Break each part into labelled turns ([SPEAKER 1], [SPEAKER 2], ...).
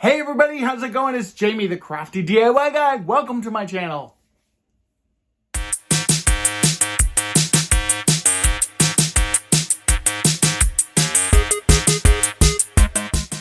[SPEAKER 1] Hey everybody, how's it going? It's Jamie, the crafty DIY guy. Welcome to my channel.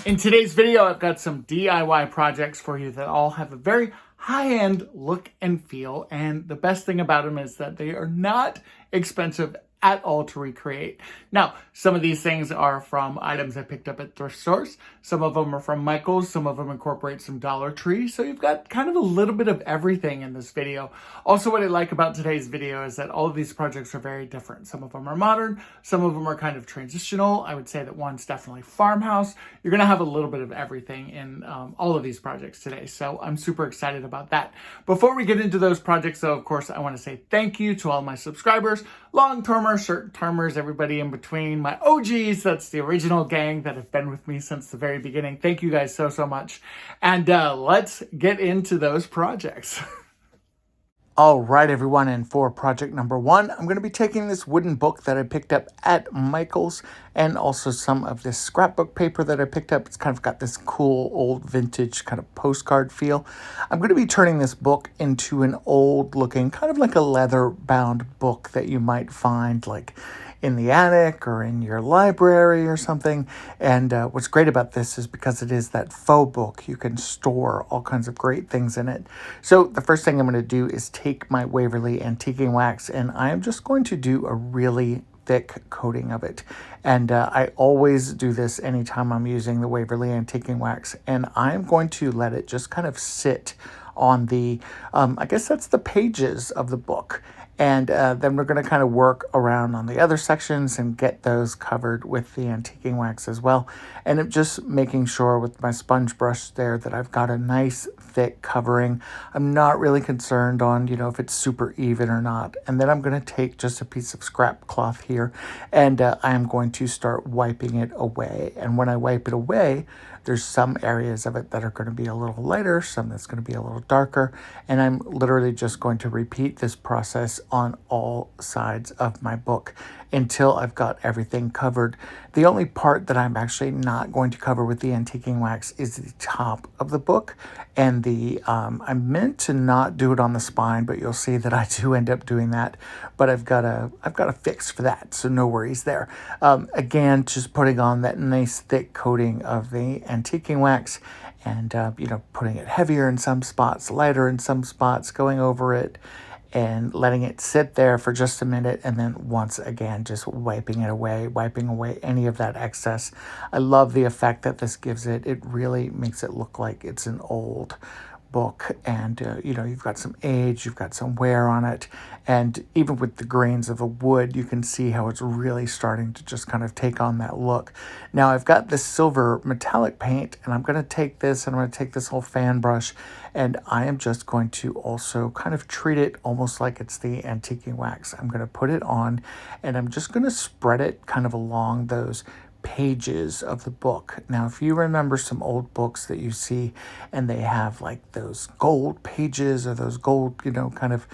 [SPEAKER 1] In today's video, I've got some DIY projects for you that all have a very high-end look and feel, and the best thing about them is that they are not expensive at all to recreate. Now, some of these things are from items I picked up at thrift stores. Some of them are from Michael's. Some of them incorporate some Dollar Tree. So you've got kind of a little bit of everything in this video. Also, what I like about today's video is that all of these projects are very different. Some of them are modern. Some of them are kind of transitional. I would say that one's definitely farmhouse. You're going to have a little bit of everything in all of these projects today. So I'm super excited about that. Before we get into those projects, though, of course, I want to say thank you to all my subscribers, long-termers, short-termers, everybody in between, my OGs, that's the original gang that have been with me since the very beginning. Thank you guys so much. And let's get into those projects. All right, everyone, and for project number one, I'm going to be taking this wooden book that I picked up at Michael's and also some of this scrapbook paper that I picked up. It's kind of got this cool old vintage kind of postcard feel. I'm going to be turning this book into an old looking, kind of like a leather bound book that you might find like in the attic or in your library or something. And what's great about this is because it is that faux book, you can store all kinds of great things in it. So the first thing I'm going to do is take my Waverly antiquing wax, and I am just going to do a really thick coating of it. And I always do this anytime I'm using the Waverly antiquing wax, and I'm going to let it just kind of sit on the, I guess that's the pages of the book. And then we're going to kind of work around on the other sections and get those covered with the antiquing wax as well. And I'm just making sure with my sponge brush there that I've got a nice thick covering. I'm not really concerned on, if it's super even or not. And then I'm going to take just a piece of scrap cloth here, and I'm going to start wiping it away. And when I wipe it away, there's some areas of it that are going to be a little lighter, some that's going to be a little darker, and I'm literally just going to repeat this process on all sides of my book until I've got everything covered. The only part that I'm actually not going to cover with the antiquing wax is the top of the book, and I meant to not do it on the spine, but you'll see that I do end up doing that. But I've got a fix for that, so no worries there. Again, just putting on that nice thick coating of the antiquing wax, and putting it heavier in some spots, lighter in some spots, going over it and letting it sit there for just a minute, and then once again just wiping away any of that excess. I love the effect that this gives it. It really makes it look like it's an old book, and you've got some age, you've got some wear on it, and even with the grains of the wood, you can see how it's really starting to just kind of take on that look. Now I've got this silver metallic paint, and I'm going to take this, and I'm going to take this whole fan brush, and I am just going to also kind of treat it almost like it's the antiquing wax. I'm going to put it on, and I'm just going to spread it kind of along those pages of the book. Now, if you remember some old books that you see and they have like those gold pages or those gold, kind of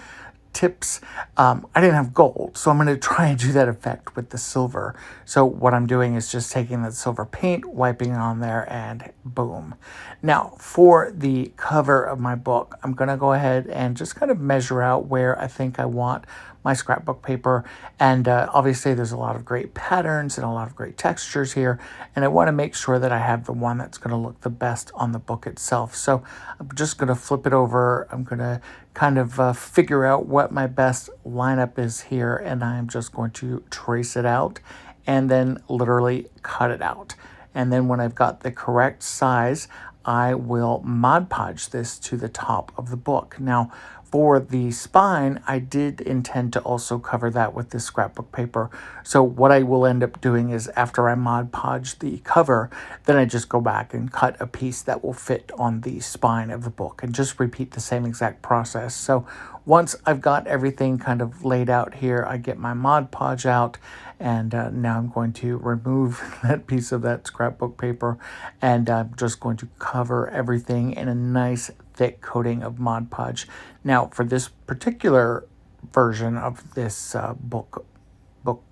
[SPEAKER 1] tips, I didn't have gold, so I'm going to try and do that effect with the silver. So what I'm doing is just taking that silver paint, wiping it on there, and boom. Now, for the cover of my book, I'm going to go ahead and just kind of measure out where I think I want my scrapbook paper, and obviously there's a lot of great patterns and a lot of great textures here, and I want to make sure that I have the one that's going to look the best on the book itself. So I'm just going to flip it over. I'm going to kind of figure out what my best lineup is here, and I'm just going to trace it out and then literally cut it out. And then when I've got the correct size, I will Mod Podge this to the top of the book. Now, for the spine, I did intend to also cover that with this scrapbook paper. So what I will end up doing is after I Mod Podge the cover, then I just go back and cut a piece that will fit on the spine of the book and just repeat the same exact process. So once I've got everything kind of laid out here, I get my Mod Podge out, and now I'm going to remove that piece of that scrapbook paper, and I'm just going to cover everything in a nice thick coating of Mod Podge. Now, for this particular version of this book book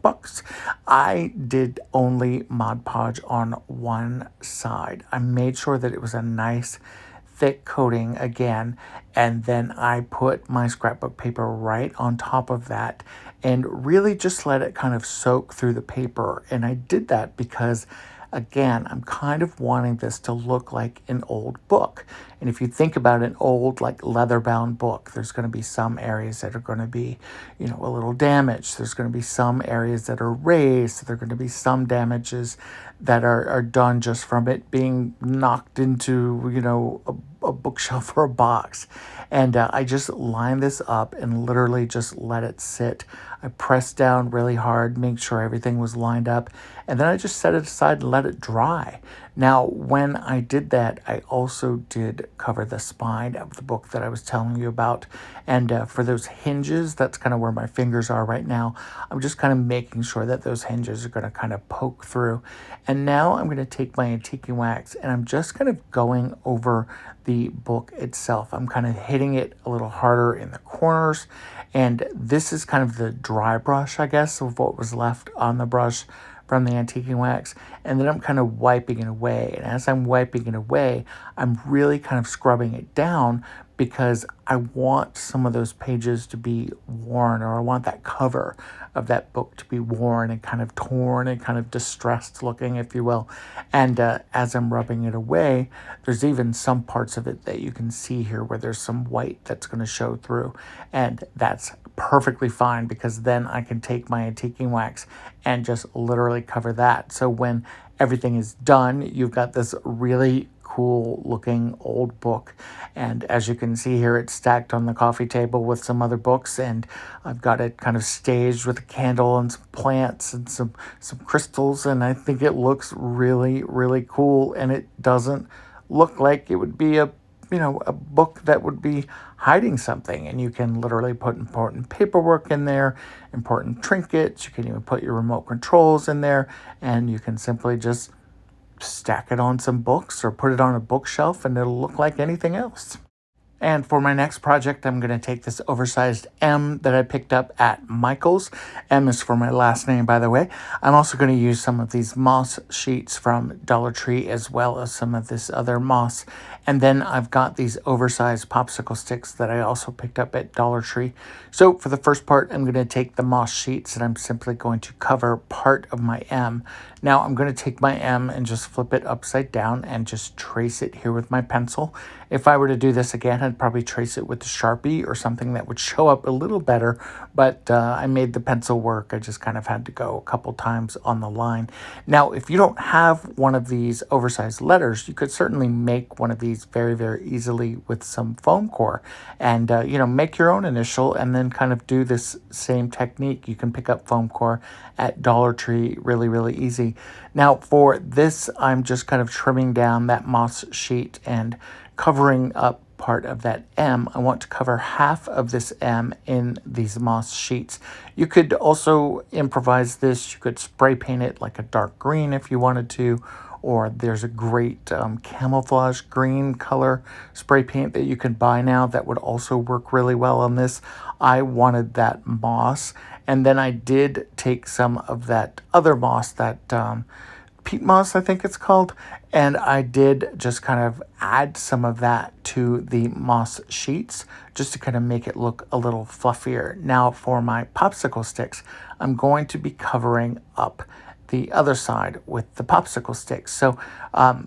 [SPEAKER 1] box. I did only Mod Podge on one side. I made sure that it was a nice thick coating again, and then I put my scrapbook paper right on top of that and really just let it kind of soak through the paper. And I did that because, again, I'm kind of wanting this to look like an old book. And if you think about an old, like, leather-bound book, there's going to be some areas that are going to be, you know, a little damaged. There's going to be some areas that are raised. There are going to be some damages that are done just from it being knocked into, you know, a bookshelf or a box. And I just line this up and literally just let it sit. I pressed down really hard, make sure everything was lined up, and then I just set it aside and let it dry. Now, when I did that, I also did cover the spine of the book that I was telling you about. And for those hinges, that's kind of where my fingers are right now. I'm just kind of making sure that those hinges are going to kind of poke through. And now I'm going to take my antiquing wax and I'm just kind of going over the book itself. I'm kind of hitting it a little harder in the corners. And this is kind of the dry brush, I guess, of what was left on the brush from the antiquing wax. And then I'm kind of wiping it away. And as I'm wiping it away, I'm really kind of scrubbing it down because I want some of those pages to be worn, or I want that cover of that book to be worn and kind of torn and kind of distressed looking, if you will. And as I'm rubbing it away, there's even some parts of it that you can see here where there's some white that's going to show through. And that's perfectly fine because then I can take my antiquing wax and just literally cover that. So when everything is done, you've got this really cool looking old book. And as you can see here, it's stacked on the coffee table with some other books, and I've got it kind of staged with a candle and some plants and some crystals, and I think it looks really, really cool. And it doesn't look like it would be a book that would be hiding something. And you can literally put important paperwork in there, important trinkets. You can even put your remote controls in there, and you can simply just stack it on some books or put it on a bookshelf and it'll look like anything else. And for my next project, I'm going to take this oversized M that I picked up at Michael's. M is for my last name, by the way. I'm also going to use some of these moss sheets from Dollar Tree as well as some of this other moss. And then I've got these oversized popsicle sticks that I also picked up at Dollar Tree. So for the first part, I'm going to take the moss sheets and I'm simply going to cover part of my M. Now I'm going to take my M and just flip it upside down and just trace it here with my pencil. If I were to do this again, I'd probably trace it with a Sharpie or something that would show up a little better, but I made the pencil work. I just kind of had to go a couple times on the line. Now, if you don't have one of these oversized letters, you could certainly make one of these very, very easily with some foam core and, make your own initial and then kind of do this same technique. You can pick up foam core at Dollar Tree really, really easy. Now, for this, I'm just kind of trimming down that moss sheet and covering up part of that M. I want to cover half of this M in these moss sheets. You could also improvise this. You could spray paint it like a dark green if you wanted to, or there's a great camouflage green color spray paint that you can buy now that would also work really well on this. I wanted that moss, and then I did take some of that other moss, that peat moss, I think it's called, and I did just kind of add some of that to the moss sheets just to kind of make it look a little fluffier. Now for my popsicle sticks, I'm going to be covering up the other side with the popsicle sticks. So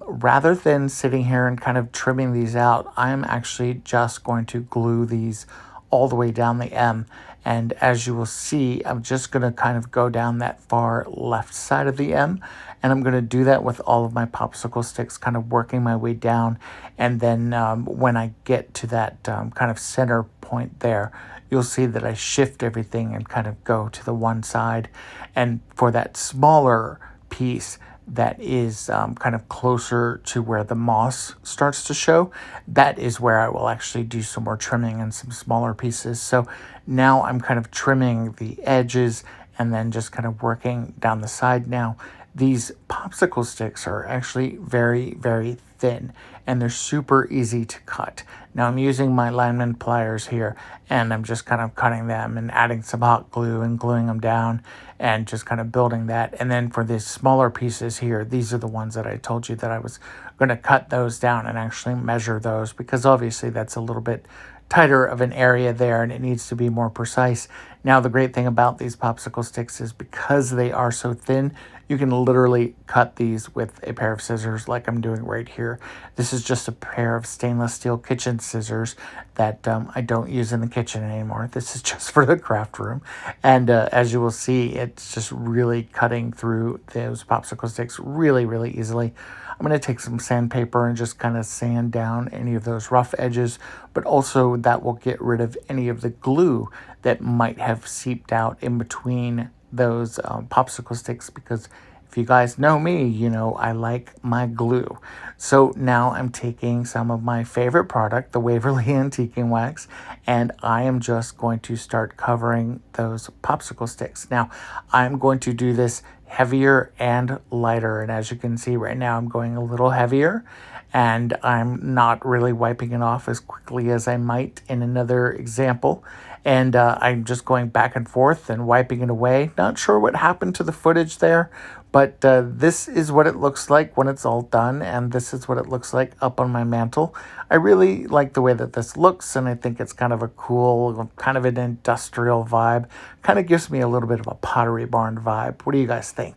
[SPEAKER 1] rather than sitting here and kind of trimming these out, I'm actually just going to glue these all the way down the M. And as you will see, I'm just going to kind of go down that far left side of the M. And I'm going to do that with all of my popsicle sticks, kind of working my way down. And then when I get to that kind of center point there, you'll see that I shift everything and kind of go to the one side. And for that smaller piece that is kind of closer to where the moss starts to show, that is where I will actually do some more trimming and some smaller pieces. So now I'm kind of trimming the edges and then just kind of working down the side now. these popsicle sticks are actually very, very thin, and they're super easy to cut. Now I'm using my Lineman Pliers here, and I'm just kind of cutting them and adding some hot glue and gluing them down and just kind of building that. And then for these smaller pieces here, these are the ones that I told you that I was going to cut those down and actually measure those, because obviously that's a little bit tighter of an area there and it needs to be more precise. Now the great thing about these popsicle sticks is because they are so thin, you can literally cut these with a pair of scissors like I'm doing right here. This is just a pair of stainless steel kitchen scissors that I don't use in the kitchen anymore. This is just for the craft room. And as you will see, it's just really cutting through those popsicle sticks really, really easily. I'm going to take some sandpaper and just kind of sand down any of those rough edges, but also that will get rid of any of the glue that might have seeped out in between those popsicle sticks, because if you guys know me, you know I like my glue. So now I'm taking some of my favorite product, the Waverly Antiquing Wax, and I am just going to start covering those popsicle sticks. Now I'm going to do this heavier and lighter, and as you can see right now I'm going a little heavier, and I'm not really wiping it off as quickly as I might in another example. And I'm just going back and forth and wiping it away. Not sure what happened to the footage there, but this is what it looks like when it's all done, and this is what it looks like up on my mantle. I really like the way that this looks, and I think it's kind of a cool, kind of an industrial vibe. Kind of gives me a little bit of a Pottery Barn vibe. What do you guys think?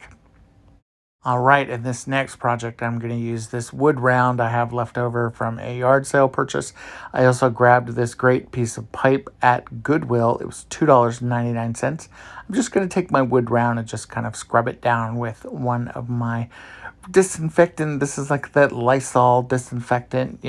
[SPEAKER 1] All right, in this next project, I'm going to use this wood round I have left over from a yard sale purchase. I also grabbed this great piece of pipe at Goodwill. It was $2.99. I'm just going to take my wood round and just kind of scrub it down with one of my disinfectant. This is like that Lysol disinfectant,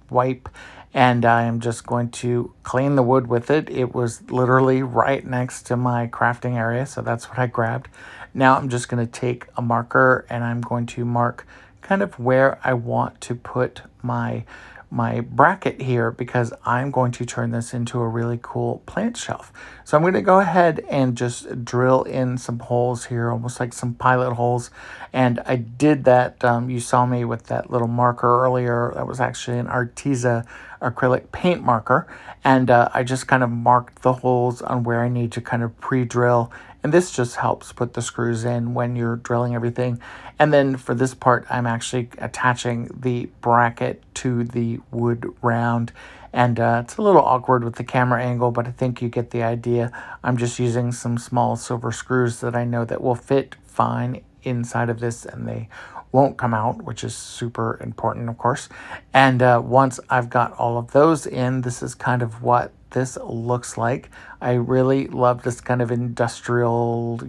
[SPEAKER 1] wipe. And I am just going to clean the wood with it. It was literally right next to my crafting area, so that's what I grabbed. Now I'm just going to take a marker and I'm going to mark kind of where I want to put my bracket here, because I'm going to turn this into a really cool plant shelf. So I'm going to go ahead and just drill in some holes here, almost like some pilot holes. And I did that, you saw me with that little marker earlier. That was actually an Arteza acrylic paint marker. And I just kind of marked the holes on where I need to kind of pre-drill. And this just helps put the screws in when you're drilling everything. And then for this part, I'm actually attaching the bracket to the wood round. And it's a little awkward with the camera angle, but I think you get the idea. I'm just using some small silver screws that I know that will fit fine inside of this, and they won't come out, which is super important, of course. And once I've got all of those in, this is kind of what this looks like. I really love this kind of industrial,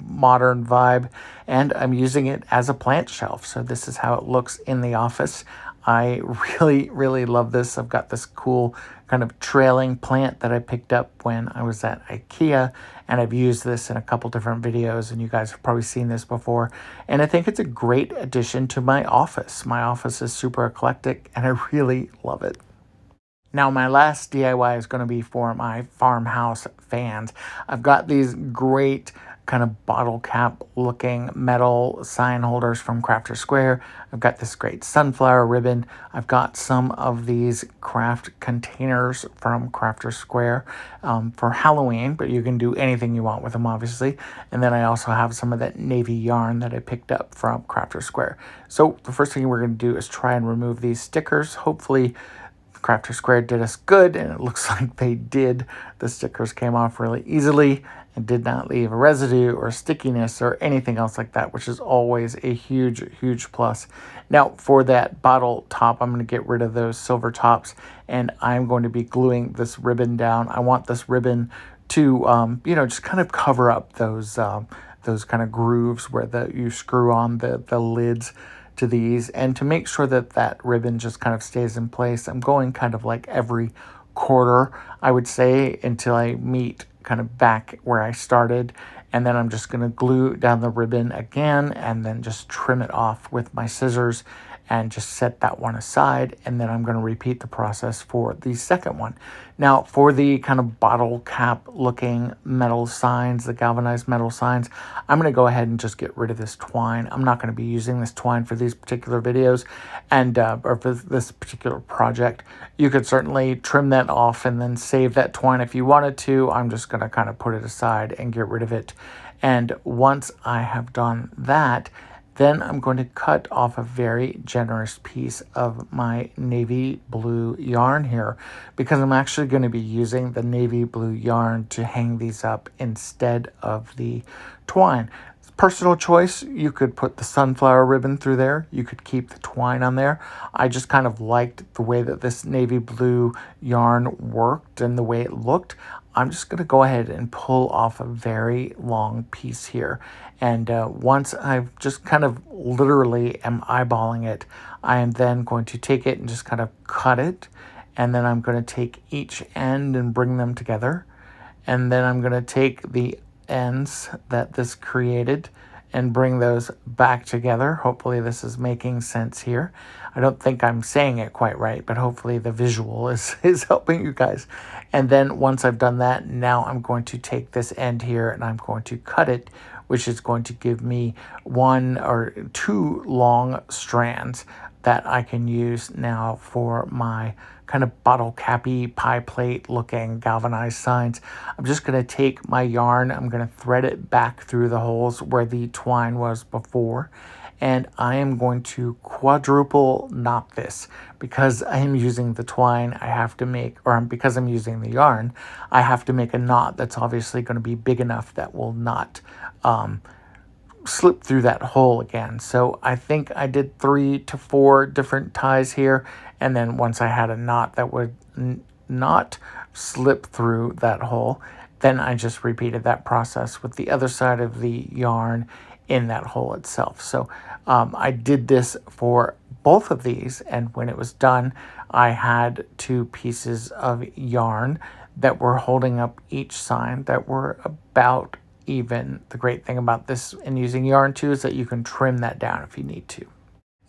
[SPEAKER 1] modern vibe, and I'm using it as a plant shelf. So this is how it looks in the office. I really, really love this. I've got this cool kind of trailing plant that I picked up when I was at IKEA, and I've used this in a couple different videos, and you guys have probably seen this before. And I think it's a great addition to my office. My office is super eclectic, and I really love it. Now, my last DIY is going to be for my Farmhouse Fans. I've got these great kind of bottle cap looking metal sign holders from Crafter Square. I've got this great sunflower ribbon. I've got some of these craft containers from Crafter Square for Halloween, but you can do anything you want with them, obviously. And then I also have some of that navy yarn that I picked up from Crafter Square. So the first thing we're going to do is try and remove these stickers. Hopefully Crafter Square did us good, and it looks like they did. The stickers came off really easily and did not leave a residue or stickiness or anything else like that, which is always a huge, huge plus. Now, for that bottle top, I'm going to get rid of those silver tops, and I'm going to be gluing this ribbon down. I want this ribbon to, just kind of cover up those kind of grooves where you screw on the lids to these, and to make sure that that ribbon just kind of stays in place. I'm going kind of like every quarter, I would say, until I meet kind of back where I started. And then I'm just going to glue down the ribbon again and then just trim it off with my scissors. and just set that one aside. And then I'm going to repeat the process for the second one. Now, for the kind of bottle cap looking metal signs, the galvanized metal signs, I'm going to go ahead and just get rid of this twine. I'm not going to be using this twine for these particular videos and or for this particular project. You could certainly trim that off and then save that twine if you wanted to. I'm just going to kind of put it aside and get rid of it. And once I have done that, then I'm going to cut off a very generous piece of my navy blue yarn here, because I'm actually going to be using the navy blue yarn to hang these up instead of the twine. Personal choice. You could put the sunflower ribbon through there. You could keep the twine on there. I just kind of liked the way that this navy blue yarn worked and the way it looked. I'm just going to go ahead and pull off a very long piece here. And once I've just kind of literally am eyeballing it, I am then going to take it and just kind of cut it. And then I'm going to take each end and bring them together. And then I'm going to take the ends that this created and bring those back together. Hopefully this is making sense here. I don't think I'm saying it quite right, but hopefully the visual is helping you guys. And then once I've done that, now I'm going to take this end here and I'm going to cut it, which is going to give me 1 or 2 long strands that I can use now for my kind of bottle cappy pie plate looking galvanized signs. I'm just going to take my yarn, I'm going to thread it back through the holes where the twine was before, and I am going to quadruple knot this. Because I am using the twine, I have to make, or because I'm using the yarn, I have to make a knot that's obviously going to be big enough that will not slip through that hole again. So I think I did 3 to 4 different ties here, and then once I had a knot that would not slip through that hole, then I just repeated that process with the other side of the yarn in that hole itself. So I did this for both of these, and when it was done, I had 2 pieces of yarn that were holding up each sign that were about even. The great thing about this and using yarn too is that you can trim that down if you need to.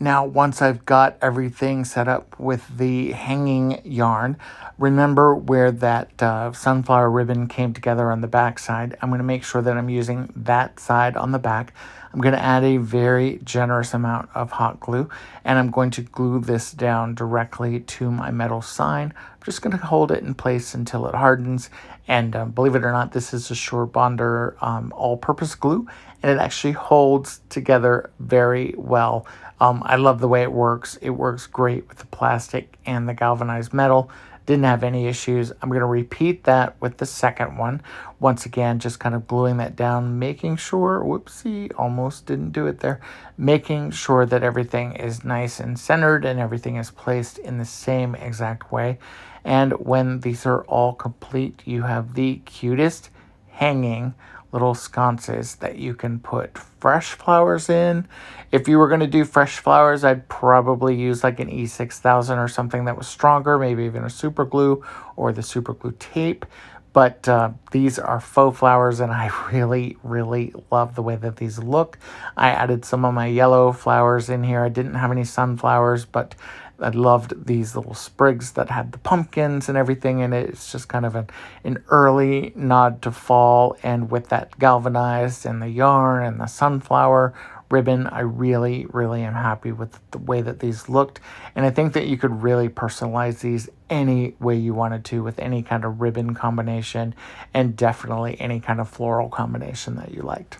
[SPEAKER 1] Now, once I've got everything set up with the hanging yarn, remember where that sunflower ribbon came together on the back side. I'm going to make sure that I'm using that side on the back. I'm going to add a very generous amount of hot glue, and I'm going to glue this down directly to my metal sign. I'm just going to hold it in place until it hardens. And believe it or not, this is a Surebonder all-purpose glue, and it actually holds together very well. I love the way it works. It works great with the plastic and the galvanized metal. Didn't have any issues. I'm going to repeat that with the second one. Once again, just kind of gluing that down, making sure, whoopsie, almost didn't do it there, making sure that everything is nice and centered and everything is placed in the same exact way. And when these are all complete, you have the cutest hanging little sconces that you can put fresh flowers in. If you were going to do fresh flowers, I'd probably use like an E6000 or something that was stronger, maybe even a super glue or the super glue tape. But these are faux flowers, and I really, really love the way that these look. I added some of my yellow flowers in here. I didn't have any sunflowers, but I loved these little sprigs that had the pumpkins and everything in it. It's just kind of an early nod to fall. And with that galvanized and the yarn and the sunflower ribbon, I really, really am happy with the way that these looked. And I think that you could really personalize these any way you wanted to with any kind of ribbon combination, and definitely any kind of floral combination that you liked.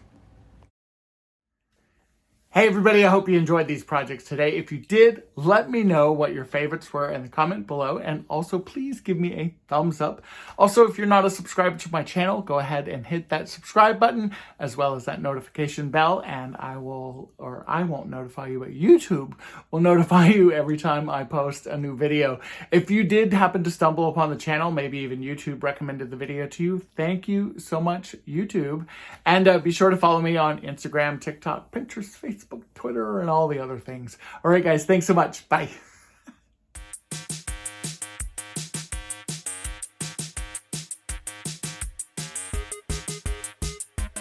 [SPEAKER 1] Hey everybody, I hope you enjoyed these projects today. If you did, let me know what your favorites were in the comment below, and also please give me a thumbs up. Also, if you're not a subscriber to my channel, go ahead and hit that subscribe button as well as that notification bell, and I won't notify you, but YouTube will notify you every time I post a new video. If you did happen to stumble upon the channel, maybe even YouTube recommended the video to you, thank you so much, YouTube. And be sure to follow me on Instagram, TikTok, Pinterest, Facebook, Twitter, and all the other things. All right, guys, thanks so much. Bye.